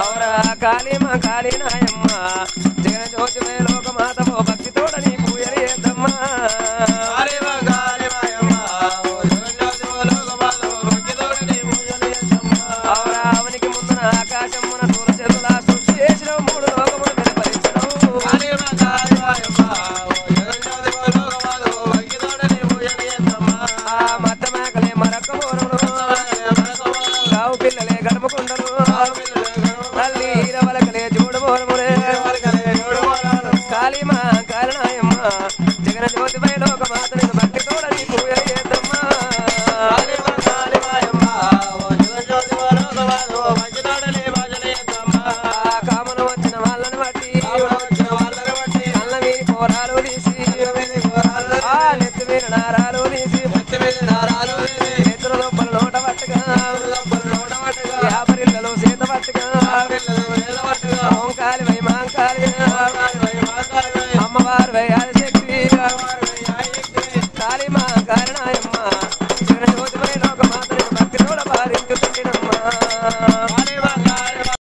అవురా కాళీమా కాళీనాయమ్మ జగన్ జ్యోతిమే లోకమాతవో భక్తితోడని పూజలు చేద్దమ్మా అవురా అవనికి ముందున ఆకాశమున సూర్యచంద్రుల సృష్టి చేసిన మూడు లోకములు నిలబడించడం ఆ మట్ట మేకలే మరొక మోరములు గావు పిల్లలే గడపకుండలు తల్లి ఈరవలకలే చూడబోరములే